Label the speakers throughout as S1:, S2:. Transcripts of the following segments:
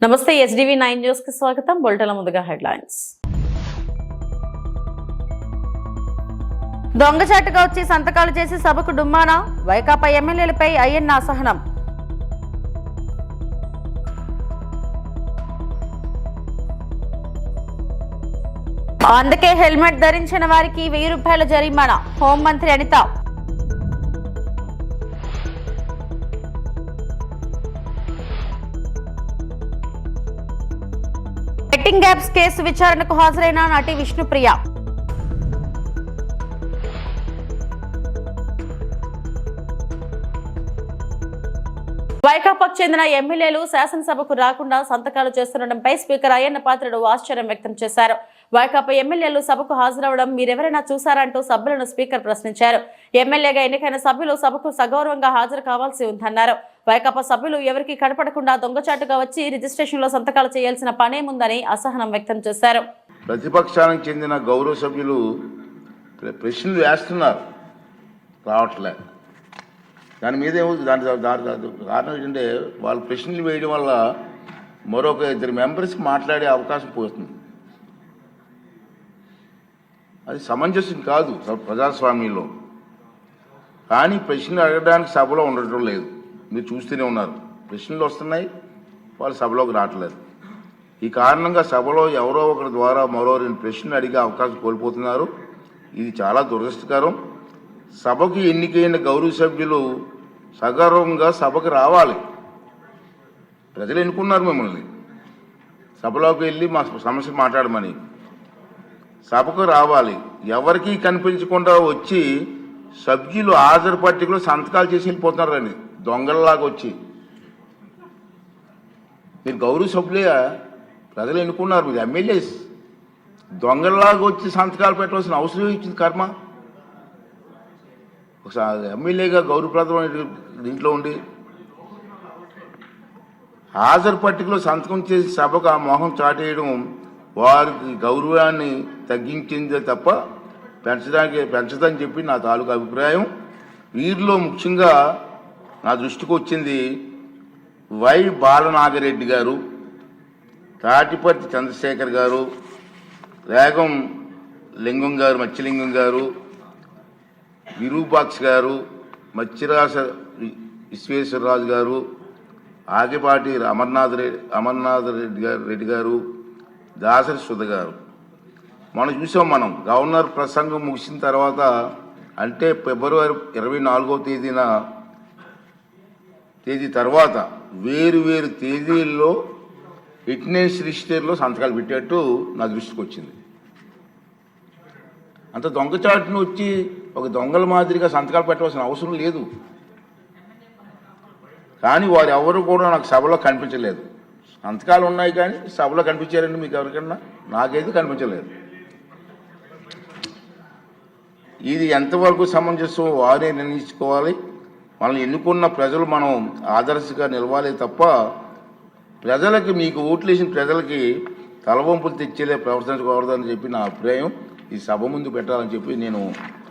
S1: నమస్తే SDV 9 news కి స్వాగతం. బులెటిన్ల ముందుగా హెడ్లైన్స్. దొంగచాటుగా వచ్చి సంతకాలు చేసి సభకు డుమ్మానా, వైకాపా ఎమ్మెల్యేలపై అయ్యన్న అసహనం. అందుకే హెల్మెట్ ధరించిన వారికి 1000 రూపాయల జరిమానా, హోంమంత్రి అనిత. బెట్టింగ్ యాప్స్ కేసు విచారణకు హాజరైన నటి విష్ణుప్రియ. వైకాపాకు చెందిన ఎమ్మెల్యేలు శాసనసభకు రాకుండా సంతకాలు చేస్తుండటంపై స్పీకర్ అయ్యన్న పాత్రుడు ఆశ్చర్యం వ్యక్తం చేశారు. వైకాపా ఎమ్మెల్యేలు సభకు హాజరవడం మీరెవరైనా చూశారంటూ సభ్యులను స్పీకర్ ప్రశ్నించారు. ఎమ్మెల్యేగా ఎన్నికైన సభ్యులు సభకు సగౌరవంగా హాజరు కావాల్సి ఉందన్నారు. వైకాపా సభ్యులు ఎవరికి కనపడకుండా దొంగచాటుగా వచ్చి రిజిస్ట్రేషన్ లో సంతకాలు చేయాల్సిన పనేముందని అసహనం వ్యక్తం చేశారు.
S2: ప్రతిపక్షానికి చెందిన గౌరవ సభ్యులు ప్రశ్నలు వేస్తున్నారు, రావట్లే. దాని మీద దాని కారణం ఏంటంటే వాళ్ళు ప్రశ్నలు వేయడం వల్ల మరొక 2 మెంబర్స్కి మాట్లాడే అవకాశం పోతుంది. అది సమంజసం కాదు ప్రజాస్వామ్యంలో. కానీ ప్రశ్నలు అడగడానికి సభలో ఉండటం లేదు. మీరు చూస్తూనే ఉన్నారు, ప్రశ్నలు వస్తున్నాయి, వాళ్ళు సభలోకి రావట్లేదు. ఈ కారణంగా సభలో ఎవరో ఒకరి ద్వారా మరో 2 ప్రశ్నలు అడిగే అవకాశం కోల్పోతున్నారు. ఇది చాలా దురదృష్టకరం. సభకు ఎన్నికైన గౌరవ సభ్యులు సగౌరవంగా సభకు రావాలి. ప్రజలు ఎన్నుకున్నారు మిమ్మల్ని, సభలోకి వెళ్ళి మా సమస్య మాట్లాడమని. సభకు రావాలి. ఎవరికి కనిపించకుండా వచ్చి సభ్యులు హాజరు పట్టికలో సంతకాలు చేసి వెళ్ళిపోతున్నారండి, దొంగల్లాగా వచ్చి. మీరు గౌరవ సభ్యులే, ప్రజలు ఎన్నుకున్నారు, మీరు ఎమ్మెల్యేస్. దొంగల్లాగా వచ్చి సంతకాలు పెట్టవలసిన అవసరం ఇచ్చింది కర్మ. ఒకసారి ఎమ్మెల్యేగా గౌరవప్రదమైన దీంట్లో ఉండి హాజరు పట్టికలో సంతకం చేసి సభకు ఆ మొహం చాటేయడం వారికి గౌరవాన్ని తగ్గించిందే తప్ప పెంచదని చెప్పి నా తాలూకు అభిప్రాయం. వీరిలో ముఖ్యంగా నా దృష్టికి వచ్చింది వై బాలనాగిరెడ్డి గారు, తాటిపర్తి చంద్రశేఖర్ గారు, రేగం లింగం గారు, మత్స్యలింగం గారు, విరూపాక్ష గారు, మత్స్యరాజ విశ్వేశ్వరరాజు గారు, ఆగిపాటి అమర్నాథ్ రెడ్డి గారు, దాసరి సుధ గారు. మనం చూసాం. గవర్నర్ ప్రసంగం ముగిసిన తర్వాత, అంటే ఫిబ్రవరి 24వ తేదీ తర్వాత వేరు తేదీల్లో ఫిట్నెస్ రిజిస్టర్లో సంతకాలు పెట్టేట్టు నా దృష్టికి వచ్చింది. అంత దొంగచాటును వచ్చి ఒక దొంగల మాదిరిగా సంతకాలు పెట్టవలసిన అవసరం లేదు. కానీ వారు ఎవరు కూడా నాకు సభలో కనిపించలేదు. సంతకాలు ఉన్నాయి కానీ సభలో కనిపించారండి మీకు ఎవరికన్నా? నాకైతే కనిపించలేదు. ఇది ఎంతవరకు సమంజసం వారే నిర్ణయించుకోవాలి. మనల్ని ఎన్నుకున్న ప్రజలు మనం ఆదర్శంగా నిలవాలి తప్ప ప్రజలకి, మీకు ఓట్లేసిన ప్రజలకి తలవంపులు తెచ్చేలే ప్రవర్తించకూడదని చెప్పి నా అభిప్రాయం. ఈ సభ ముందు పెట్టాలని చెప్పి నేను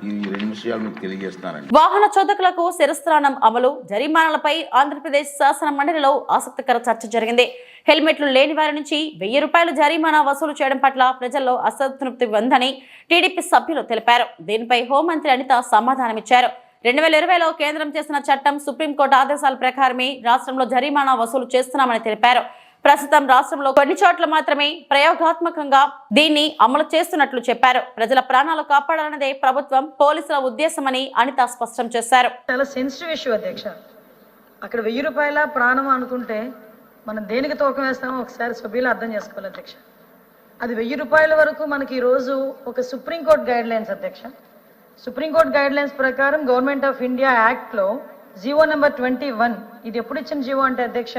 S2: ఈ 2 విషయాలు మీకు తెలియజేస్తున్నానండి.
S1: వాహన చోదకులకు శిరస్త్రాణం అమలు, జరిమానాలపై ఆంధ్రప్రదేశ్ శాసన మండలిలో ఆసక్తికర చర్చ జరిగింది. హెల్మెట్లు లేని వారి నుంచి 1000 రూపాయల జరిమానా వసూలు చేయడం పట్ల ప్రజల్లో అసంతృప్తి ఉందని టీడీపీ సభ్యులు తెలిపారు. దీనిపై హోంమంత్రి అనిత సమాధానమిచ్చారు. 2020లో కేంద్రం చేసిన చట్టం, సుప్రీంకోర్టు ఆదేశాల ప్రకారమే రాష్ట్రంలో జరిమానా వసూలు చేస్తున్నామని తెలిపారు. ప్రస్తుతం రాష్ట్రంలో కొన్ని చోట్ల మాత్రమే ప్రయోగాత్మకంగా దీన్ని అమలు చేస్తున్నట్లు చెప్పారు. ప్రజల ప్రాణాలు కాపాడాలన్నదే ప్రభుత్వం, పోలీసుల ఉద్దేశమని అనిత స్పష్టం చేశారు.
S3: చాలా సెన్సిటివ్ ఇష్యూ అధ్యక్ష. అక్కడ 1000 రూపాయల ప్రాణం అనుకుంటే మనం దేనికి తూకం వేస్తామో ఒకసారి సభ్యులు అర్థం చేసుకోవాలి అధ్యక్ష. అది 1000 రూపాయల వరకు మనకి ఈరోజు ఒక సుప్రీంకోర్టు గైడ్ లైన్స్ అధ్యక్ష. సుప్రీంకోర్టు గైడ్ లైన్స్ ప్రకారం గవర్నమెంట్ ఆఫ్ ఇండియా యాక్ట్లో జీవో నెంబర్ 21, ఇది ఎప్పుడు ఇచ్చిన జీవో అంటే అధ్యక్ష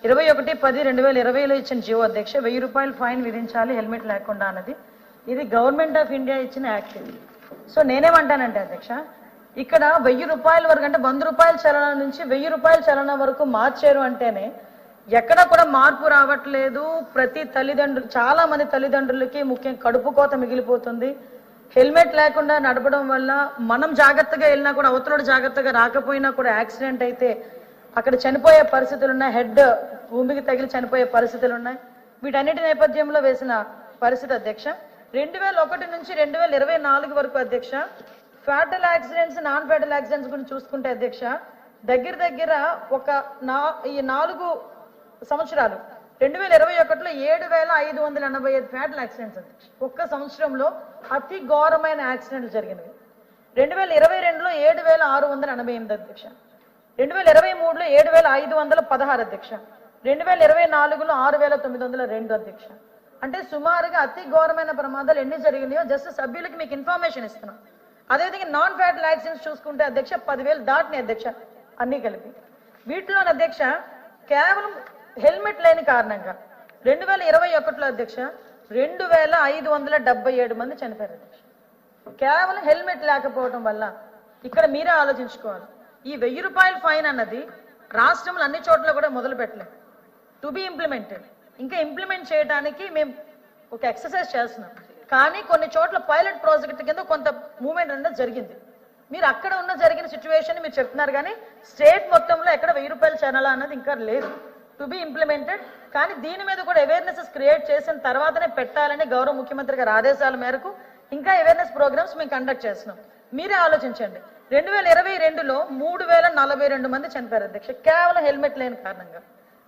S3: 21/10/2020లో ఇచ్చిన జీవో అధ్యక్ష. 1000 రూపాయలు ఫైన్ విధించాలి హెల్మెట్ లేకుండా అన్నది. ఇది గవర్నమెంట్ ఆఫ్ ఇండియా ఇచ్చిన యాక్ట్ ఇది. సో నేనేమంటానంటే అధ్యక్ష, ఇక్కడ 1000 రూపాయల వరకు అంటే 100 రూపాయల చలన నుంచి 1000 రూపాయల చలన వరకు మార్చారు అంటేనే ఎక్కడ కూడా మార్పు రావట్లేదు. ప్రతి తల్లిదండ్రులు, చాలా మంది తల్లిదండ్రులకి ముఖ్యంగా కడుపు కోత మిగిలిపోతుంది. హెల్మెట్ లేకుండా నడపడం వల్ల మనం జాగ్రత్తగా వెళ్ళినా కూడా అవతల జాగ్రత్తగా రాకపోయినా కూడా యాక్సిడెంట్ అయితే అక్కడ చనిపోయే పరిస్థితులు ఉన్నాయి, హెడ్ భూమికి తగిలి చనిపోయే పరిస్థితులు ఉన్నాయి. వీటన్నిటి నేపథ్యంలో వేసిన పరిస్థితి అధ్యక్ష. 2001 నుంచి 2024 వరకు అధ్యక్ష fatal accidents, non fatal accidents గురించి చూసుకుంటే అధ్యక్ష దగ్గర ఒక ఈ 4 సంవత్సరాలు 2021లో 7,585 ఫ్యాటల్ యాక్సిడెంట్స్ అధ్యక్ష. ఒక్క సంవత్సరంలో అతి ఘోరమైన యాక్సిడెంట్లు జరిగినవి. 2022లో 7,688 అధ్యక్ష. 2023లో 7,516 అధ్యక్ష. 2024లో 6,902 అధ్యక్ష. అంటే సుమారుగా అతి ఘోరమైన ప్రమాదాలు ఎన్ని జరిగినాయో జస్ట్ సభ్యులకి మీకు ఇన్ఫర్మేషన్ ఇస్తున్నాం. అదేవిధంగా నాన్ ఫ్యాటల్ యాక్సిడెంట్స్ చూసుకుంటే అధ్యక్ష 10,000 దాటినాయి అధ్యక్ష అన్ని కలిపి. వీటిలో అధ్యక్ష కేవలం హెల్మెట్ లేని కారణంగా 2021లో అధ్యక్ష 2,577 మంది చనిపోయారు అధ్యక్ష. కేవలం హెల్మెట్ లేకపోవడం వల్ల. ఇక్కడ మీరే ఆలోచించుకోవాలి. ఈ 1,000 రూపాయల ఫైన్ అన్నది రాష్ట్రంలో అన్ని చోట్ల కూడా మొదలు పెట్టలేదు, టు బి ఇంప్లిమెంటెడ్. ఇంకా ఇంప్లిమెంట్ చేయడానికి మేము ఒక ఎక్సర్సైజ్ చేస్తున్నాం. కానీ కొన్ని చోట్ల పైలట్ ప్రాజెక్ట్ కింద కొంత మూవ్మెంట్ అనేది జరిగింది. మీరు అక్కడ ఉన్న జరిగిన సిచ్యువేషన్ మీరు చెప్తున్నారు, కానీ స్టేట్ మొత్తంలో ఎక్కడ 1,000 రూపాయల ఛానల్ అన్నది ఇంకా లేదు, టు బి ఇంప్లిమెంటెడ్. కానీ దీని మీద కూడా అవేర్నెస్ క్రియేట్ చేసిన తర్వాతనే పెట్టాలని గౌరవ ముఖ్యమంత్రి గారి ఆదేశాల మేరకు ఇంకా అవేర్నెస్ ప్రోగ్రామ్స్ మేము కండక్ట్ చేస్తున్నాం. మీరే ఆలోచించండి. 2022లో 3,042 మంది చనిపోయారు అధ్యక్ష కేవలం హెల్మెట్ లేని కారణంగా.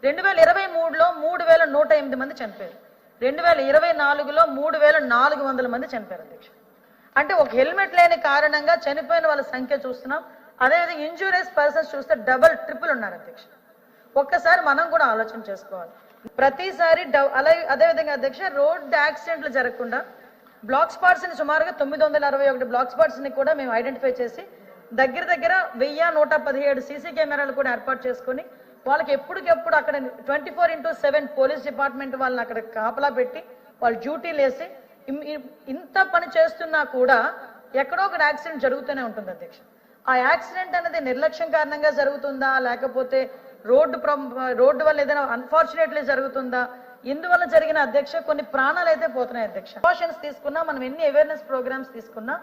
S3: 2023లో 3,108 మంది చనిపోయారు. 2024లో 3,400 మంది చనిపోయారు అధ్యక్ష. అంటే ఒక హెల్మెట్ లేని కారణంగా చనిపోయిన వాళ్ళ సంఖ్య చూస్తున్నాం. అదేవిధంగా ఇంజూరియస్ పర్సన్స్ చూస్తే డబల్ ట్రిపుల్ ఉన్నారు అధ్యక్ష. ఒక్కసారి మనం కూడా ఆలోచన చేసుకోవాలి. ప్రతిసారి అదేవిధంగా అధ్యక్ష రోడ్ యాక్సిడెంట్లు జరగకుండా బ్లాక్ స్పాట్స్ ని సుమారుగా 961 బ్లాక్ స్పాట్స్ ని కూడా మేము ఐడెంటిఫై చేసి దగ్గర 1,117 సీసీ కెమెరాలు కూడా ఏర్పాటు చేసుకుని వాళ్ళకి ఎప్పటికెప్పుడు అక్కడ 24/7 పోలీస్ డిపార్ట్మెంట్ వాళ్ళని అక్కడ కాపలా పెట్టి వాళ్ళు డ్యూటీలు వేసి ఇంత పని చేస్తున్నా కూడా ఎక్కడో ఒక యాక్సిడెంట్ జరుగుతూనే ఉంటుంది అధ్యక్ష. ఆ యాక్సిడెంట్ అనేది నిర్లక్ష్యం కారణంగా జరుగుతుందా, లేకపోతే రోడ్డు వల్ల ఏదైనా అన్ఫార్చునేట్లీ జరుగుతుందా, ఇందువల్ల జరిగిన అధ్యక్ష కొన్ని ప్రాణాలు అయితే పోతున్నాయి అధ్యక్ష. ప్రికాషన్స్ తీసుకున్నా, మనం ఎన్ని అవేర్నెస్ ప్రోగ్రామ్స్ తీసుకున్నా,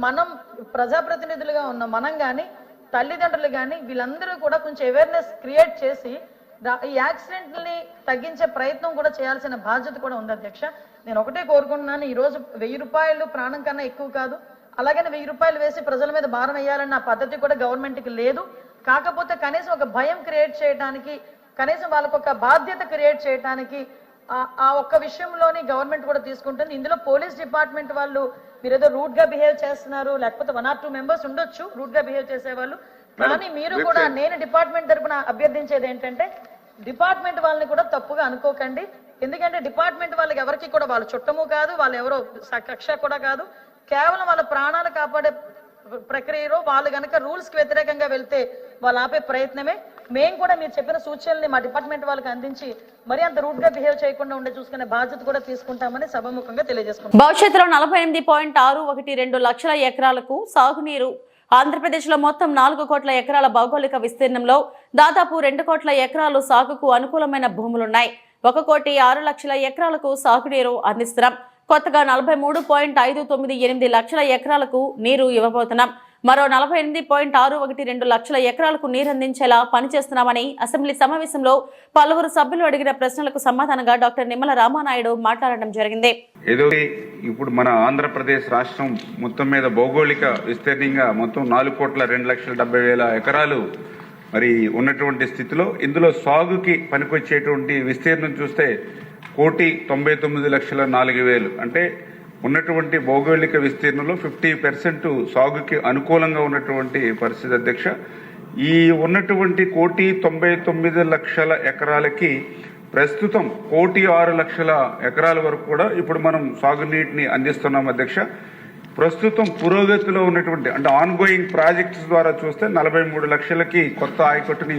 S3: మనం ప్రజాప్రతినిధులుగా ఉన్న మనం కానీ తల్లిదండ్రులు కానీ వీళ్ళందరూ కూడా కొంచెం అవేర్నెస్ క్రియేట్ చేసి ఈ యాక్సిడెంట్ని తగ్గించే ప్రయత్నం కూడా చేయాల్సిన బాధ్యత కూడా ఉంది అధ్యక్ష. నేను ఒకటే కోరుకుంటున్నాను, ఈ రోజు 1,000 రూపాయలు ప్రాణం కన్నా ఎక్కువ కాదు. అలాగని 1,000 రూపాయలు వేసి ప్రజల మీద భారం వేయాలన్న పద్ధతి కూడా గవర్నమెంట్కి లేదు. కాకపోతే కనీసం ఒక భయం క్రియేట్ చేయడానికి, కనీసం వాళ్ళకు ఒక బాధ్యత క్రియేట్ చేయడానికి ఆ ఒక్క విషయంలోని గవర్నమెంట్ కూడా తీసుకుంటుంది. ఇందులో పోలీస్ డిపార్ట్మెంట్ వాళ్ళు మీరు ఏదో రూట్ గా బిహేవ్ చేస్తున్నారు, లేకపోతే 1 or 2 మెంబర్స్ ఉండొచ్చు రూట్ గా బిహేవ్ చేసేవాళ్ళు. కానీ మీరు కూడా నేను డిపార్ట్మెంట్ తరపున అభ్యర్థించేది ఏంటంటే డిపార్ట్మెంట్ వాళ్ళని కూడా తప్పుగా అనుకోకండి. ఎందుకంటే డిపార్ట్మెంట్ వాళ్ళకి ఎవరికి కూడా వాళ్ళ చుట్టము కాదు, వాళ్ళు ఎవరో కక్ష కూడా కాదు. కేవలం వాళ్ళ ప్రాణాలు కాపాడే ప్రక్రియలో వాళ్ళు గనక రూల్స్ కి వ్యతిరేకంగా వెళ్తే వాళ్ళు ఆపే ప్రయత్నమే. మేము కూడా మీరు చెప్పిన సూచనల్ని మా డిపార్ట్మెంట్ వాళ్ళకి అందించి మరి అంత రూట్ గా బిహేవ్ చేయకుండా ఉండే చూసుకునే బాధ్యత కూడా తీసుకుంటామని సభాముఖంగా తెలియజేసుకుంటాం.
S1: భవిష్యత్తులో 48.612 లక్షల ఎకరాలకు సాగునీరు. ఆంధ్రప్రదేశ్లో మొత్తం 4 కోట్ల ఎకరాల భౌగోళిక విస్తీర్ణంలో దాదాపు 2 కోట్ల ఎకరాలు సాగుకు అనుకూలమైన భూములున్నాయి. 1,06 లక్షల ఎకరాలకు సాగునీరు అందిస్తున్నాం. కొత్తగా 43.598 లక్షల ఎకరాలకు నీరు ఇవ్వబోతున్నాం. మరో 48.612 లక్షల ఎకరాలకు నీరందించేలా పనిచేస్తున్నామని అసెంబ్లీ సమావేశంలో పలువురు సభ్యులు అడిగిన ప్రశ్నలకు సమాధానంగా డాక్టర్ నిమ్మల రామానాయుడు మాట్లాడడం జరిగింది.
S4: ఏదో ఇప్పుడు మన ఆంధ్రప్రదేశ్ రాష్ట్రం మొత్తం మీద భౌగోళిక విస్తీర్ణంగా మొత్తం 4,02,70,000 ఎకరాలు మరి ఉన్నటువంటి స్థితిలో ఇందులో సాగుకి పనికొచ్చేటువంటి విస్తీర్ణం చూస్తే 1,99,04,000 అంటే ఉన్నటువంటి భౌగోళిక విస్తీర్ణంలో 50% సాగుకి అనుకూలంగా ఉన్నటువంటి పరిస్థితి అధ్యక్ష. ఈ ఉన్నటువంటి 1,99,00,000 ఎకరాలకి ప్రస్తుతం 1,06,00,000 ఎకరాల వరకు కూడా ఇప్పుడు మనం సాగునీటిని అందిస్తున్నాం అధ్యక్ష. ప్రస్తుతం పురోగతిలో ఉన్నటువంటి అంటే ఆన్ గోయింగ్ ప్రాజెక్ట్స్ ద్వారా చూస్తే 43 లక్షలకి కొత్త ఆయకట్టుని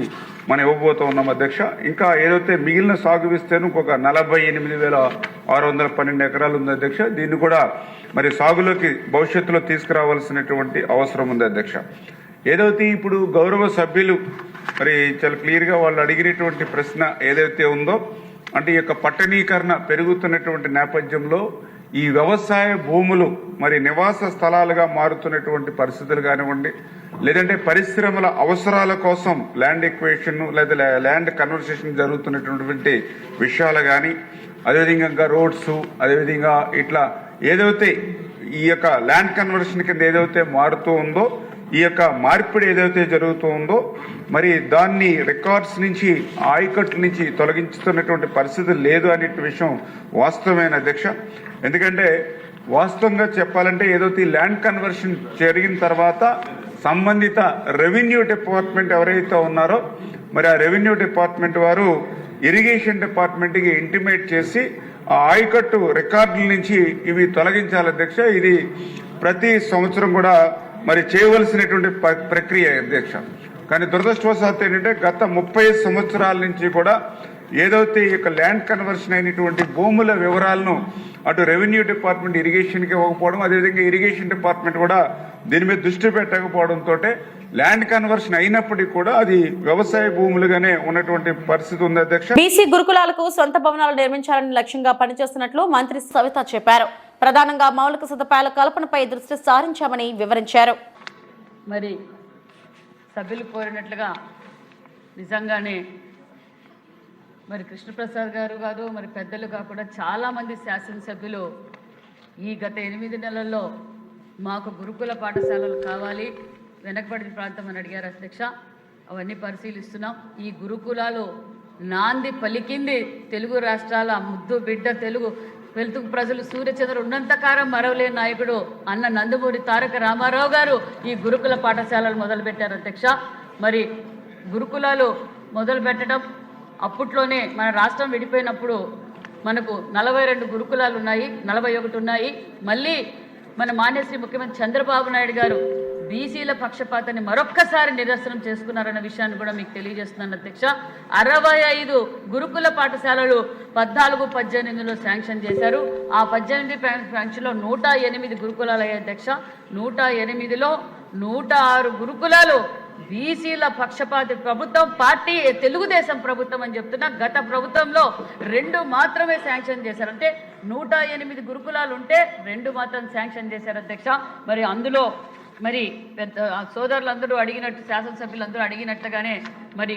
S4: మనం ఇవ్వబోతూ ఉన్నాం అధ్యక్ష. ఇంకా ఏదైతే మిగిలిన సాగు విస్తీర్ణం ఒక 48,612 ఎకరాలు ఉంది అధ్యక్ష. దీన్ని కూడా మరి సాగులోకి భవిష్యత్తులో తీసుకురావాల్సినటువంటి అవసరం ఉంది అధ్యక్ష. ఏదైతే ఇప్పుడు గౌరవ సభ్యులు మరి చాలా క్లియర్గా వాళ్ళు అడిగినటువంటి ప్రశ్న ఏదైతే ఉందో అంటే ఈ యొక్క పట్టణీకరణ పెరుగుతున్నటువంటి నేపథ్యంలో ఈ వ్యవసాయ భూములు మరి నివాస స్థలాలుగా మారుతున్నటువంటి పరిస్థితులు కానివ్వండి, లేదంటే పరిశ్రమల అవసరాల కోసం ల్యాండ్ ఎక్వేషన్ లేదా ల్యాండ్ కన్వర్సేషన్ జరుగుతున్నటువంటి విషయాలు కానీ, అదేవిధంగా రోడ్స్, అదేవిధంగా ఇట్లా ఏదైతే ఈ యొక్క ల్యాండ్ కన్వర్షన్ కింద ఏదైతే మారుతూ ఉందో, ఈ యొక్క మార్పిడి ఏదైతే జరుగుతూ ఉందో మరి దాన్ని రికార్డ్స్ నుంచి ఆయకట్ల నుంచి తొలగించుతున్నటువంటి పరిస్థితి లేదు అనే విషయం వాస్తవమైన అధ్యక్ష. ఎందుకంటే వాస్తవంగా చెప్పాలంటే ఏదైతే ల్యాండ్ కన్వర్షన్ జరిగిన తర్వాత సంబంధిత రెవెన్యూ డిపార్ట్మెంట్ ఎవరైతే ఉన్నారో మరి ఆ రెవెన్యూ డిపార్ట్మెంట్ వారు ఇరిగేషన్ డిపార్ట్మెంట్కి ఇంటిమేట్ చేసి ఆ ఆయకట్టు రికార్డుల నుంచి ఇవి తొలగించాలి అధ్యక్ష. ఇది ప్రతి సంవత్సరం కూడా మరి చేయవలసినటువంటి ప్రక్రియ అధ్యక్ష. కానీ దురదృష్టవశాత్తు ఏంటంటే గత 30 సంవత్సరాల నుంచి కూడా ఏదైతే ఈ యొక్క ల్యాండ్ కన్వర్షన్ అయినటువంటి భూముల వివరాలను అటు రెవెన్యూ డిపార్ట్మెంట్ ఇరిగేషన్కి ఇవ్వకపోవడం, అదేవిధంగా ఇరిగేషన్ డిపార్ట్మెంట్ కూడా దీని మీద దృష్టి పెట్టకపోవడంతో ల్యాండ్ కన్వర్షన్ అయినప్పటికీ కూడా అది వ్యవసాయ భూములుగానే ఉన్నటువంటి పరిస్థితి ఉంది అధ్యక్ష.
S1: బీసీ గురుకులాలకు సొంత భవనాలు నిర్మించాలని లక్ష్యంగా పనిచేస్తున్నట్లు మంత్రి సవిత చెప్పారు. ప్రధానంగా మౌలిక సదుపాయాల కల్పనపై దృష్టి సారించామని వివరించారు.
S5: మరి సభ్యులు కోరినట్లుగా నిజంగానే మరి కృష్ణప్రసాద్ గారు కాదు, మరి పెద్దలుగా కూడా చాలామంది శాసనసభ్యులు ఈ గత 8 నెలల్లో మాకు గురుకుల పాఠశాలలు కావాలి, వెనకబడిన ప్రాంతం అని అడిగారు అధ్యక్ష. అవన్నీ పరిశీలిస్తున్నాం. ఈ గురుకులాలు నాంది పలికింది తెలుగు రాష్ట్రాల ముద్దు బిడ్డ తెలుగు ప్రజలు సూర్యచంద్ర ఉన్నంతకాలం మరవలేని నాయకుడు అన్న నందమూరి తారక రామారావు గారు ఈ గురుకుల పాఠశాలలు మొదలుపెట్టారు అధ్యక్ష. మరి గురుకులాలు మొదలు పెట్టడం అప్పట్లోనే మన రాష్ట్రం విడిపోయినప్పుడు మనకు 42 గురుకులాలు ఉన్నాయి, 41 ఉన్నాయి. మళ్ళీ మన మాన్యశ్రీ ముఖ్యమంత్రి చంద్రబాబు నాయుడు గారు బీసీల పక్షపాతాన్ని మరొక్కసారి నిదర్శనం చేసుకున్నారన్న విషయాన్ని కూడా మీకు తెలియజేస్తున్నాను అధ్యక్ష. 65 గురుకుల పాఠశాలలు 14-18లో శాంక్షన్ చేశారు. ఆ 18 శాంక్షన్లో 108 గురుకులాలు అయ్యాయి అధ్యక్ష. 108లో 106 గురుకులాలు బీసీల పక్షపాతి ప్రభుత్వం, పార్టీ తెలుగుదేశం ప్రభుత్వం అని చెప్తున్నా. గత ప్రభుత్వంలో 2 మాత్రమే శాంక్షన్ చేశారు. అంటే 108 గురుకులాలు ఉంటే 2 మాత్రం శాంక్షన్ చేశారు అధ్యక్ష. మరి అందులో మరి పెద్ద సోదరులందరూ అడిగినట్టు, శాసనసభ్యులందరూ అడిగినట్టుగానే మరి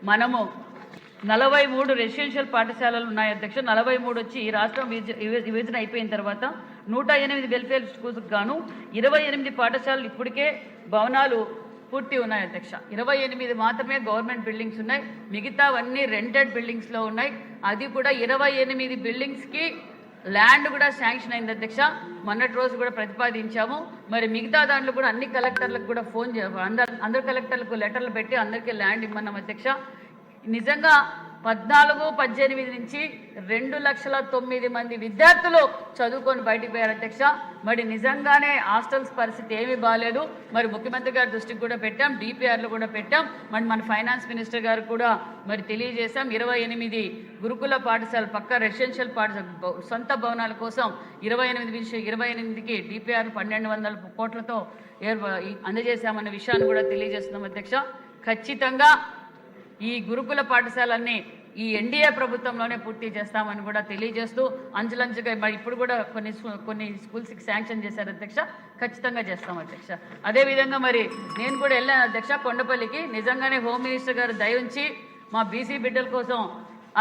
S5: మనము 43 రెసిడెన్షియల్ పాఠశాలలు ఉన్నాయి అధ్యక్ష. 43 వచ్చి ఈ రాష్ట్రం విభజన అయిపోయిన తర్వాత 108 వెల్ఫేర్ స్కూల్స్కి గాను 28 పాఠశాలలు ఇప్పటికే భవనాలు పూర్తి ఉన్నాయి అధ్యక్ష. 28 మాత్రమే గవర్నమెంట్ బిల్డింగ్స్ ఉన్నాయి, మిగతావన్నీ రెంటెడ్ బిల్డింగ్స్లో ఉన్నాయి. అది కూడా 28 బిల్డింగ్స్కి ల్యాండ్ కూడా శాంక్షన్ అయింది అధ్యక్ష. మొన్నటి రోజు కూడా ప్రతిపాదించాము. మరి మిగతా దాంట్లో కూడా అన్ని కలెక్టర్లకు కూడా ఫోన్ అందరు కలెక్టర్లకు లెటర్లు పెట్టి అందరికీ ల్యాండ్ ఇమ్మన్నాం అధ్యక్ష. నిజంగా 14-18 నుంచి 2,09,000 మంది విద్యార్థులు చదువుకొని బయటికి పోయారు అధ్యక్ష. మరి నిజంగానే హాస్టల్స్ పరిస్థితి ఏమీ బాగాలేదు. మరి ముఖ్యమంత్రి గారి దృష్టికి కూడా పెట్టాం, డిపిఆర్లు కూడా పెట్టాం. మరి మన ఫైనాన్స్ మినిస్టర్ గారు కూడా మరి తెలియజేశాం. 28 గురుకుల పాఠశాల పక్క రెసిడెన్షియల్ పాఠశాల సొంత భవనాల కోసం 28కి డిపిఆర్ 1,200 కోట్లతో అందజేశామన్న విషయాన్ని కూడా తెలియజేస్తున్నాం అధ్యక్ష. ఖచ్చితంగా ఈ గురుకుల పాఠశాలన్నీ ఈ ఎన్డీఏ ప్రభుత్వంలోనే పూర్తి చేస్తామని కూడా తెలియజేస్తూ అంచులంచుగా మరి ఇప్పుడు కూడా కొన్ని స్కూల్స్కి శాంక్షన్ చేశారు అధ్యక్ష. ఖచ్చితంగా చేస్తాం అధ్యక్ష. అదేవిధంగా మరి నేను కూడా వెళ్ళాను అధ్యక్ష కొండపల్లికి. నిజంగానే హోమ్ మినిస్టర్ గారు దయ ఉంచి మా బీసీ బిడ్డల కోసం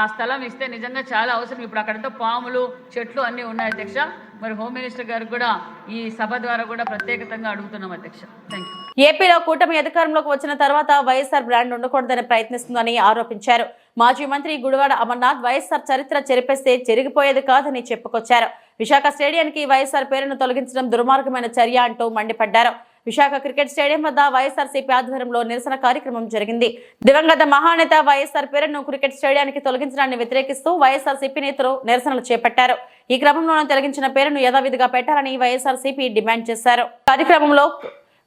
S5: ఆ స్థలం ఇస్తే నిజంగా చాలా అవసరం. ఇప్పుడు అక్కడంతా పాములు చెట్లు అన్నీ ఉన్నాయి అధ్యక్ష. మరి హోమ్ మినిస్టర్ గారు కూడా ఈ సభ ద్వారా కూడా ప్రత్యేకంగా అడుగుతున్నాం అధ్యక్ష. Thank you.
S1: ఏపీలో కూటమి అధికారంలోకి వచ్చిన తర్వాత వైఎస్ఆర్ బ్రాండ్ ఉండకూడదని ప్రయత్నిస్తుందని ఆరోపించారు. మాజీ మంత్రి గుడివాడ అమర్నాథ్ వైఎస్ఆర్ చరిత్ర చెరిపేస్తే చెరిగిపోయేది కాదని చెప్పుకొచ్చారు. విశాఖ స్టేడియానికి వైఎస్ఆర్ పేరును తొలగించడం దుర్మార్గమైన చర్య అంటూ మండిపడ్డారు. విశాఖ క్రికెట్ స్టేడియం వద్ద వైఎస్ఆర్సీపీ ఆధ్వర్యంలో నిరసన కార్యక్రమం జరిగింది. దివంగత మహానేత వైఎస్ఆర్ పేరును క్రికెట్ స్టేడియానికి తొలగించడాన్ని వ్యతిరేకిస్తూ వైఎస్ఆర్సీపీ నేతలు నిరసనలు చేపట్టారు. ఈ క్రమంలోనే తొలగించిన పేరును యథావిధిగా పెట్టాలని వైఎస్ఆర్సీపీ డిమాండ్ చేశారు. కార్యక్రమంలో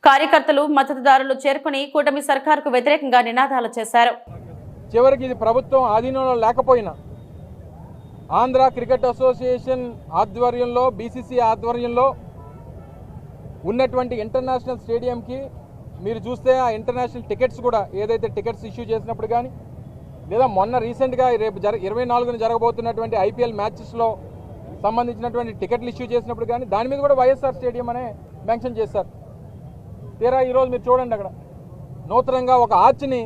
S1: కార్యకర్తలు, మద్దతుదారులు చేరుకుని కూటమి సర్కారుకు వ్యతిరేకంగా నినాదాలు చేశారు.
S6: చివరికి ఇది ప్రభుత్వం ఆధీనంలో లేకపోయినా ఆంధ్ర క్రికెట్ అసోసియేషన్ ఆధ్వర్యంలో, బీసీసీ ఆధ్వర్యంలో ఉన్నటువంటి ఇంటర్నేషనల్ స్టేడియంకి మీరు చూస్తే ఆ ఇంటర్నేషనల్ టికెట్స్ కూడా ఏదైతే టికెట్స్ ఇష్యూ చేసినప్పుడు కానీ, లేదా మొన్న రీసెంట్గా రేపు 24న జరగబోతున్నటువంటి ఐపీఎల్ మ్యాచెస్లో సంబంధించినటువంటి టికెట్లు ఇష్యూ చేసినప్పుడు కానీ దాని మీద కూడా వైఎస్ఆర్ స్టేడియం అనే మెన్షన్ చేశారు. తీరా ఈరోజు మీరు చూడండి, అక్కడ నూతనంగా ఒక ఆర్చ్ని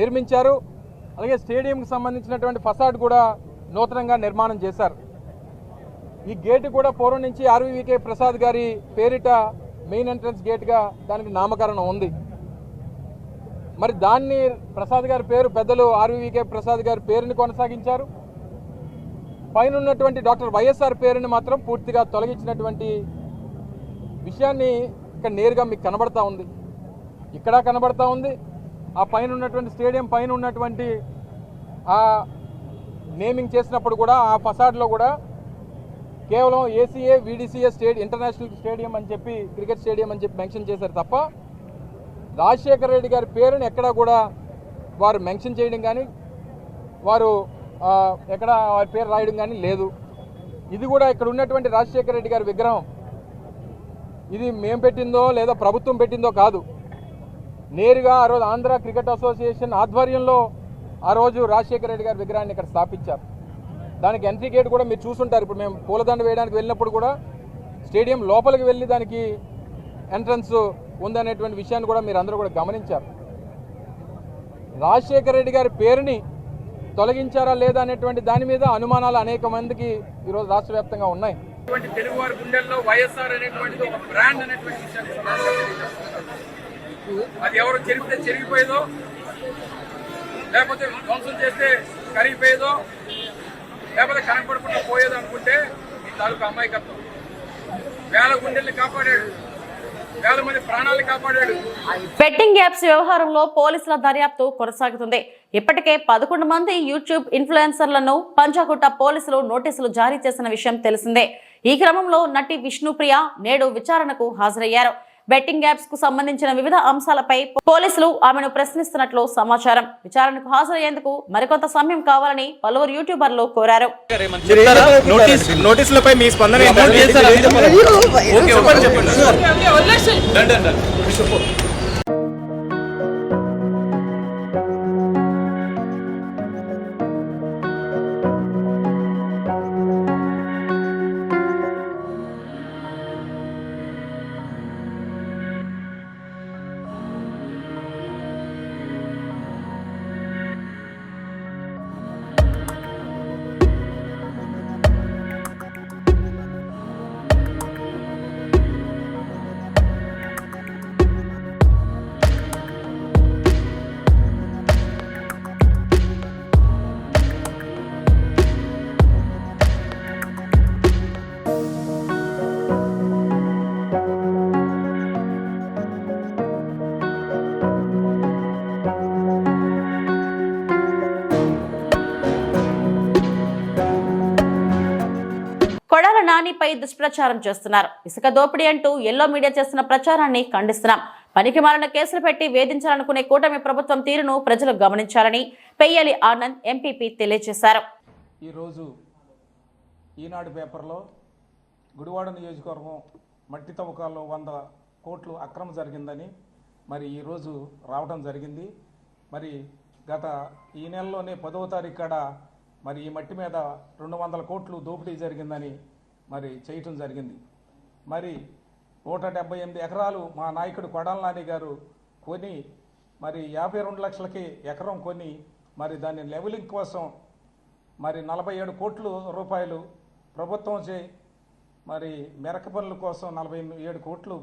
S6: నిర్మించారు. అలాగే స్టేడియంకి సంబంధించినటువంటి ఫసాడ్ కూడా నూతనంగా నిర్మాణం చేశారు. ఈ గేటు కూడా పూర్వం నుంచి ఆర్వీవీకే ప్రసాద్ గారి పేరిట మెయిన్ ఎంట్రన్స్ గేట్గా దానికి నామకరణం ఉంది. మరి దాన్ని ప్రసాద్ గారి పేరు పెద్దలు ఆర్వీవీకే ప్రసాద్ గారి పేరుని కొనసాగించారు. పైన ఉన్నటువంటి డాక్టర్ వైఎస్ఆర్ పేరుని మాత్రం పూర్తిగా తొలగించినటువంటి విషయాన్ని ఇక్కడ నేరుగా మీకు కనబడతా ఉంది, ఇక్కడ కనబడతా ఉంది. ఆ పైన ఉన్నటువంటి స్టేడియం పైన ఉన్నటువంటి ఆ నేమింగ్ చేసినప్పుడు కూడా ఆ ఫసాడ్లో కూడా కేవలం ఏసీఏ వీడీసీఏ ఇంటర్నేషనల్ స్టేడియం అని చెప్పి క్రికెట్ స్టేడియం అని చెప్పి మెన్షన్ చేశారు తప్ప రాజశేఖర రెడ్డి గారి పేరుని ఎక్కడా కూడా వారు మెన్షన్ చేయడం కానీ వారు ఎక్కడ వారి పేరు రాయడం కానీ లేదు. ఇది కూడా ఇక్కడ ఉన్నటువంటి రాజశేఖర రెడ్డి గారి విగ్రహం ఇది మేము పెట్టిందో లేదా ప్రభుత్వం పెట్టిందో కాదు. నేరుగా ఆ రోజు ఆంధ్ర క్రికెట్ అసోసియేషన్ ఆధ్వర్యంలో ఆ రోజు రాజశేఖర రెడ్డి గారి విగ్రహాన్ని ఇక్కడ స్థాపించారు. దానికి ఎంట్రీ గేట్ కూడా మీరు చూసుంటారు. ఇప్పుడు మేము పూలదండ వేయడానికి వెళ్ళినప్పుడు కూడా స్టేడియం లోపలికి వెళ్ళి దానికి ఎంట్రన్స్ ఉందనేటువంటి విషయాన్ని కూడా మీరు అందరూ కూడా గమనించారు. రాజశేఖర రెడ్డి గారి పేరుని తొలగించారా లేదా అనేటువంటి దాని మీద అనుమానాలు అనేక మందికి ఈరోజు రాష్ట్ర వ్యాప్తంగా ఉన్నాయి. తెలుగు వారి గుండెల్లో వైఎస్ఆర్ అనేటువంటి ఒక బ్రాండ్ అనేటువంటి విషయాన్ని అది ఎవరు చెరిగితే చెరిగిపోయేదో లేకపోతే ధ్వంసం చేస్తే కరిగిపోయేదో లేకపోతే కనపడకుండా పోయేదో అనుకుంటే ఈ తాలూకు అమాయకత్వం. వేల గుండెల్ని కాపాడాడు, వేల మంది ప్రాణాలను కాపాడాడు.
S1: బెట్టింగ్ యాప్స్ వ్యవహారంలో పోలీసుల దర్యాప్తు కొనసాగుతుంది. ఇప్పటికే 11 మంది యూట్యూబ్ ఇన్ఫ్లుయెన్సర్లను పంజాగుట్ట పోలీసులు నోటీసులు జారీ చేసిన విషయం తెలిసిందే. ఈ క్రమంలో నటి విష్ణుప్రియ నేడు విచారణకు హాజరయ్యారు. బెట్టింగ్ యాప్స్ కు సంబంధించిన వివిధ అంశాలపై పోలీసులు ఆమెను ప్రశ్నిస్తున్నట్లు సమాచారం. విచారణకు హాజరయ్యేందుకు మరికొంత సమయం కావాలని పలువురు యూట్యూబర్లు కోరారు.
S7: నోటీసులపై మీ స్పందన
S1: కొడాల నానిపై దుష్ప్రచారం చేస్తున్నారు. ఇసుక దోపిడీ అంటూ ఎల్లో మీడియా చేస్తున్న ప్రచారాన్ని ఖండిస్తున్నాం. పనికి మాలిన కేసులు పెట్టి వేధించాలనుకునే కూటమి ప్రభుత్వం తీరును ప్రజలు గమనించాలని పెయ్యలి ఆనంద్ ఎంపీపీ తెలియజేశారు.
S8: ఈరోజు ఈనాడు పేపర్లో గుడివాడ నియోజకవర్గం మట్టి తవ్వకాల్లో 100 కోట్లు అక్రమం జరిగిందని మరి ఈరోజు రావడం జరిగింది. మరి గత ఈ నెలలోనే 10వ తారీఖు కాడ మరి ఈ మట్టి మీద 200 కోట్లు దోపిడీ జరిగిందని మరి చేయటం జరిగింది. మరి 178 ఎకరాలు మా నాయకుడు కొడాల నాని గారు కొని మరి 52 లక్షలకి ఎకరం కొని మరి దాన్ని లెవెలింగ్ కోసం మరి 47 కోట్ల రూపాయలు ప్రభుత్వం మరి మెరక పనుల కోసం 47 కోట్లు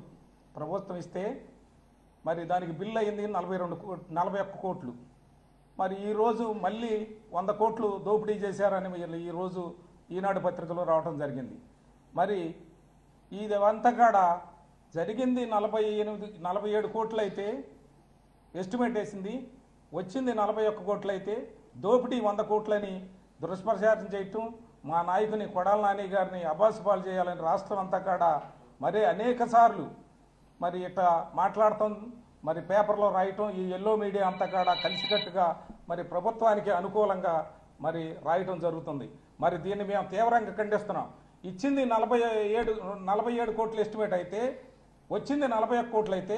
S8: ప్రభుత్వం ఇస్తే మరి దానికి బిల్లు అయింది 41 కోట్లు. మరి ఈరోజు మళ్ళీ 100 కోట్లు దోపిడీ చేశారని ఈరోజు ఈనాడు పత్రికలో రావడం జరిగింది. మరి ఇదంతా కాడ జరిగింది 47 కోట్లు అయితే ఎస్టిమేట్ వేసింది, వచ్చింది 41 కోట్లు అయితే దోపిడీ 100 కోట్లని దుష్ప్రచారం చేయటం, మా నాయకుని కొడాల నాని గారిని అబాసుపాలు చేయాలని రాష్ట్రం అంతా కాడ మరి అనేక సార్లు మరి ఇట్లా మాట్లాడటం, మరి పేపర్లో రాయటం, ఈ ఎల్లో మీడియా అంతా కాడ కలిసికట్టుగా మరి ప్రభుత్వానికి అనుకూలంగా మరి రాయటం జరుగుతుంది. మరి దీన్ని మేము తీవ్రంగా ఖండిస్తున్నాం. ఇచ్చింది 47 కోట్లు ఎస్టిమేట్ అయితే వచ్చింది 41 కోట్లు అయితే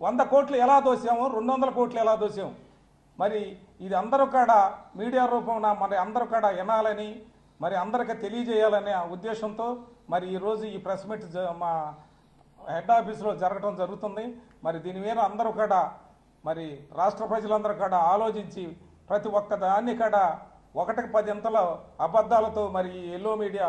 S8: 100 కోట్లు ఎలా దోసాము, 200 కోట్లు ఎలా దోసాము? మరి ఇది అందరూ కాడ మీడియా రూపంలో మరి అందరూ కాడ వినాలని మరి అందరికీ తెలియజేయాలనే ఉద్దేశంతో మరి ఈరోజు ఈ ప్రెస్ మీట్ మా హెడ్ ఆఫీస్లో జరగడం జరుగుతుంది. మరి దీని మీద అందరూ కూడా మరి రాష్ట్ర ప్రజలందరూ కూడా ఆలోచించి ప్రతి ఒక్క దాన్ని కూడా 1కి 10 ఇంతల అబద్ధాలతో మరి ఈ ఎల్లో మీడియా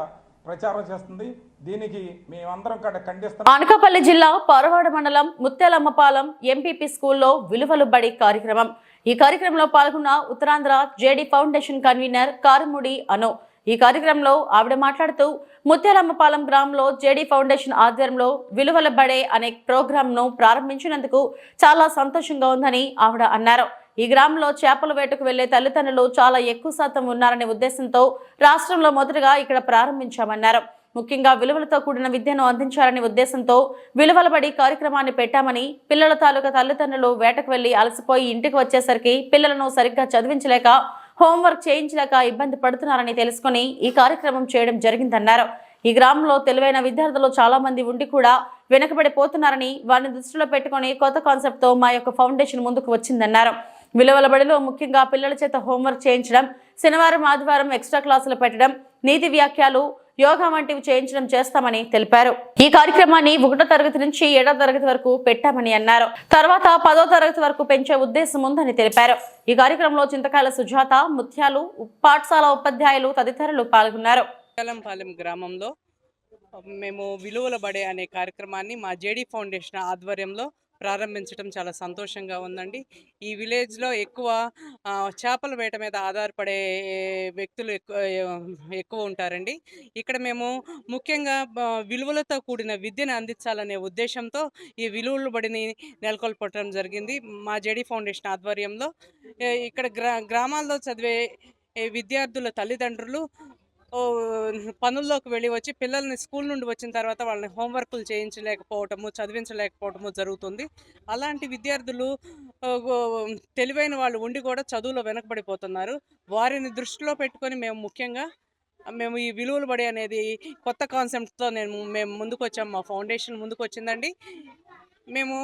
S8: ప్రచారం చేస్తుంది. దీనికి మేమందరం కూడా ఖండిస్తున్నాం.
S1: అనకాపల్లి జిల్లా పరవాడ మండలం ముత్యాలమ్మపాలెం ఎంపీపీ స్కూల్లో విలువలు బడి కార్యక్రమం. ఈ కార్యక్రమంలో పాల్గొన్న Uttarandhra JD foundation convener Karumudi అను. ఈ కార్యక్రమంలో ఆవిడ మాట్లాడుతూ ముత్యాలమ్మపాలెం గ్రామంలో జేడీ ఫౌండేషన్ ఆధ్వర్యంలో విలువల బడే అనే ప్రోగ్రాంను ప్రారంభించినందుకు చాలా సంతోషంగా ఉందని ఆవిడ అన్నారు. ఈ గ్రామంలో చేపల వేటకు వెళ్లే తల్లిదండ్రులు చాలా ఎక్కువ శాతం ఉన్నారనే ఉద్దేశంతో రాష్ట్రంలో మొదటగా ఇక్కడ ప్రారంభించామన్నారు. ముఖ్యంగా విలువలతో కూడిన విద్యను అందించాలనే ఉద్దేశంతో విలువల బడి కార్యక్రమాన్ని పెట్టామని, పిల్లల తాలూకా తల్లిదండ్రులు వేటకు వెళ్లి అలసిపోయి ఇంటికి వచ్చేసరికి పిల్లలను సరిగ్గా చదివించలేక, హోంవర్క్ చేయించలేక ఇబ్బంది పడుతున్నారని తెలుసుకుని ఈ కార్యక్రమం చేయడం జరిగిందన్నారు. ఈ గ్రామంలో తెలివైన విద్యార్థులు చాలా మంది ఉండి కూడా వెనకబడిపోతున్నారని వారిని దృష్టిలో పెట్టుకుని కొత్త కాన్సెప్ట్ తో మా యొక్క ఫౌండేషన్ ముందుకు వచ్చిందన్నారు. విలువల బడిలో ముఖ్యంగా పిల్లల చేత హోంవర్క్ చేయించడం, శనివారం ఆదివారం ఎక్స్ట్రా క్లాసులు పెట్టడం, నీతి వ్యాఖ్యలు, యోగా వంటివి చేయించడం చేస్తామని తెలిపారు. ఈ కార్యక్రమాన్ని 1వ తరగతి నుంచి 7వ తరగతి వరకు పెట్టామని అన్నారు. తర్వాత 10వ తరగతి వరకు పెంచే ఉద్దేశం ఉందని తెలిపారు. ఈ కార్యక్రమంలో చింతకాయల సుజాత, ముత్యాలు, పాఠశాల ఉపాధ్యాయులు తదితరులు పాల్గొన్నారు.
S7: ముత్యాలంపాలెం గ్రామంలో మేము విలువల బడే అనే కార్యక్రమాన్ని మా జేడీ ఫౌండేషన్ ఆధ్వర్యంలో ప్రారంభించడం చాలా సంతోషంగా ఉందండి. ఈ విలేజ్లో ఎక్కువ చేపల వేట మీద ఆధారపడే వ్యక్తులు ఎక్కువ ఉంటారండి. ఇక్కడ మేము ముఖ్యంగా విలువలతో కూడిన విద్యను అందించాలనే ఉద్దేశంతో ఈ విలువల బడిని నెలకొల్పడం జరిగింది మా జేడీ ఫౌండేషన్ ఆధ్వర్యంలో. ఇక్కడ గ్రామాల్లో చదివే విద్యార్థుల తల్లిదండ్రులు పనుల్లోకి వెళ్ళి వచ్చి పిల్లల్ని స్కూల్ నుండి వచ్చిన తర్వాత వాళ్ళని హోంవర్క్లు చేయించలేకపోవటము, చదివించలేకపోవటము జరుగుతుంది. అలాంటి విద్యార్థులు తెలివైన వాళ్ళు ఉండి కూడా చదువులో వెనకబడిపోతున్నారు. వారిని దృష్టిలో పెట్టుకొని మేము ఈ విలువలు బడి అనేది కొత్త కాన్సెప్ట్తో మేము ముందుకు వచ్చాము. మా ఫౌండేషన్ ముందుకు వచ్చిందండి. మేము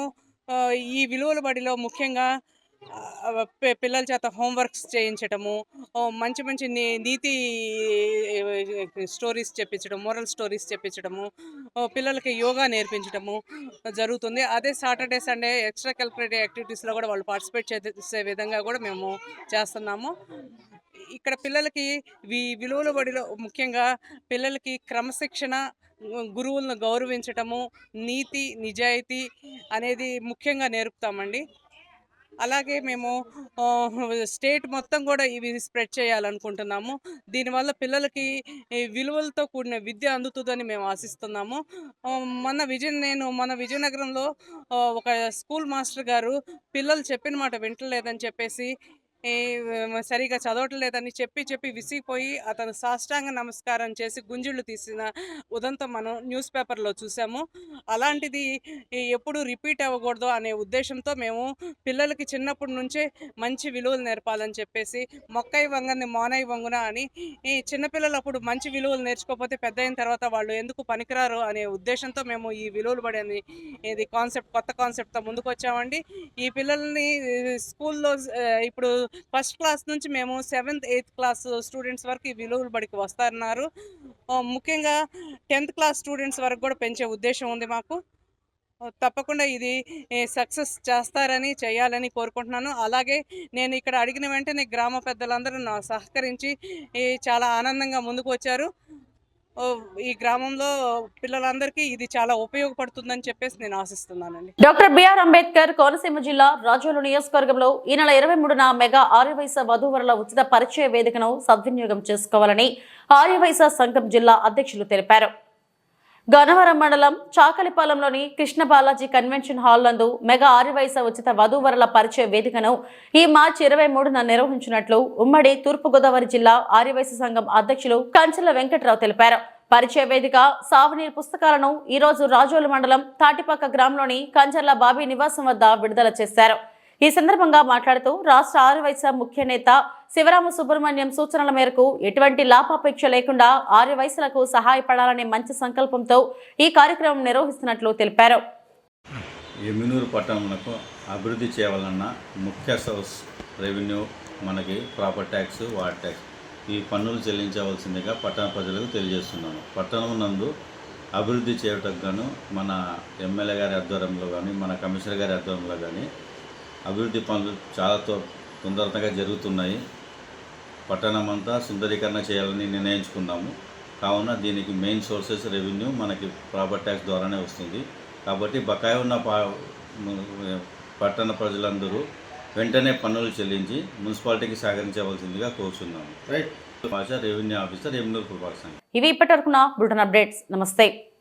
S7: ఈ విలువల బడిలో ముఖ్యంగా పిల్లల చేత హోంవర్క్స్ చేయించటము, మంచి మంచి నీతి స్టోరీస్ చెప్పించడం, మోరల్ స్టోరీస్ చెప్పించడము, పిల్లలకి యోగా నేర్పించడము జరుగుతుంది. అదే సాటర్డే సండే ఎక్స్ట్రా కరిక్యులర్ యాక్టివిటీస్లో కూడా వాళ్ళు పార్టిసిపేట్ చేసే విధంగా కూడా మేము చేస్తున్నాము. ఇక్కడ పిల్లలకి విలువల బడిలో ముఖ్యంగా పిల్లలకి క్రమశిక్షణ, గురువులను గౌరవించటము, నీతి, నిజాయితీ అనేది ముఖ్యంగా నేర్పుతామండి. అలాగే మేము స్టేట్ మొత్తం కూడా ఇవి స్ప్రెడ్ చేయాలనుకుంటున్నాము. దీనివల్ల పిల్లలకి విలువలతో కూడిన విద్య అందుతుందని మేము ఆశిస్తున్నాము. మన విజయనగరంలో ఒక స్కూల్ మాస్టర్ గారు పిల్లలు చెప్పిన మాట వింటలేదని చెప్పేసి, సరిగా చదవట్లేదని చెప్పి విసిగిపోయి అతను సాష్టాంగ నమస్కారం చేసి గుంజిళ్ళు తీసిన ఉదంతం మనం న్యూస్ పేపర్లో చూసాము. అలాంటిది ఎప్పుడు రిపీట్ అవ్వకూడదు అనే ఉద్దేశంతో మేము పిల్లలకి చిన్నప్పటి నుంచే మంచి విలువలు నేర్పాలని చెప్పేసి, మొక్కై వంగని మోనై వంగున అని, ఈ చిన్నపిల్లలు అప్పుడు మంచి విలువలు నేర్చుకోకపోతే పెద్ద అయిన తర్వాత వాళ్ళు ఎందుకు పనికిరారు అనే ఉద్దేశంతో మేము ఈ విలువలు బడి అని ఇది కొత్త కాన్సెప్ట్తో ముందుకు వచ్చామండి. ఈ పిల్లల్ని స్కూల్లో ఇప్పుడు ఫస్ట్ క్లాస్ నుంచి మేము 7th 8th క్లాస్ స్టూడెంట్స్ వరకు ఈ విలువల బడికి వస్తున్నారు. ముఖ్యంగా 10th క్లాస్ స్టూడెంట్స్ వరకు కూడా పెంచే ఉద్దేశం ఉంది మాకు. తప్పకుండా ఇది సక్సెస్ చేయాలని కోరుకుంటున్నాను. అలాగే నేను ఇక్కడ అడిగిన వెంటనే గ్రామ పెద్దలందరూ సహకరించి చాలా ఆనందంగా ముందుకు వచ్చారు. ఈ గ్రామంలో పిల్లలందరికీ ఇది చాలా ఉపయోగపడుతుందని చెప్పేసి నేను ఆశిస్తున్నానండి.
S1: డాక్టర్ బిఆర్ అంబేద్కర్ కోనసీమ జిల్లా రాజోలు నియోజకవర్గంలో ఈ నెల 23న మెగా ఆర్యవైశ్య వధూవరుల ఉచిత పరిచయ వేదికను సద్వినియోగం చేసుకోవాలని ఆర్యవైశ్య సంఘం జిల్లా అధ్యక్షులు తెలిపారు. గన్నవరం మండలం చాకలిపాలెంలోని కృష్ణ బాలాజీ కన్వెన్షన్ హాల్ నందు మెగా ఆర్యవైశ్య ఉచిత వధూవరుల పరిచయ వేదికను ఈ మార్చి 23న నిర్వహించినట్లు ఉమ్మడి తూర్పుగోదావరి జిల్లా ఆర్యవైశ్య సంఘం అధ్యక్షులు కంచెల వెంకట్రావు తెలిపారు. పరిచయ వేదిక సావనీర్ పుస్తకాలను ఈ రోజు రాజోలు మండలం తాటిపక్క గ్రామంలోని కంచర్ల బాబీ నివాసం వద్ద విడుదల చేశారు. ఈ సందర్భంగా మాట్లాడుతూ రాష్ట్ర ఆర్యవైశ్య ముఖ్య నేత శివరామ సుబ్రహ్మణ్యం సూచనల మేరకు ఎటువంటి లాభాపేక్ష లేకుండా ఆర్యవైశ్యులకు సహాయపడాలనే మంచి సంకల్పంతో ఈ కార్యక్రమం నిర్వహిస్తున్నట్లు తెలిపారు.
S9: ఎమ్మినూరు పట్టణంలో అభివృద్ధి చేయాలన్న ముఖ్య సోర్స్ రెవెన్యూ మనకి ప్రాపర్టీ ట్యాక్స్, వాటర్ ట్యాక్స్ ఈ పన్నులు చెల్లించవలసిందిగా పట్టణ ప్రజలకు తెలియజేస్తున్నాను. పట్టణం నందు అభివృద్ధి చేయటకు గాను మన ఎమ్మెల్యే గారి ఆధ్వర్యంలో కానీ మన కమిషనర్ గారి ఆధ్వర్యంలో కానీ అభివృద్ధి పనులు చాలా తొందరగా జరుగుతున్నాయి. పట్టణం అంతా సుందరీకరణ చేయాలని నిర్ణయించుకున్నాము. కావున దీనికి మెయిన్ సోర్సెస్ రెవెన్యూ మనకి ప్రాపర్టీ ట్యాక్స్ ద్వారానే వస్తుంది. కాబట్టి బకాయి ఉన్న పట్టణ ప్రజలందరూ వెంటనే పన్నులు చెల్లించి మున్సిపాలిటీకి సహకరించవలసిందిగా కోరుచున్నాము. రైట్. రెవెన్యూ ఆఫీసర్ ఎమ్నూరు పురపాలక సంఘం.
S1: ఇవి ఇప్పటివరకున్న బులెటిన్ అప్డేట్స్. నమస్తే.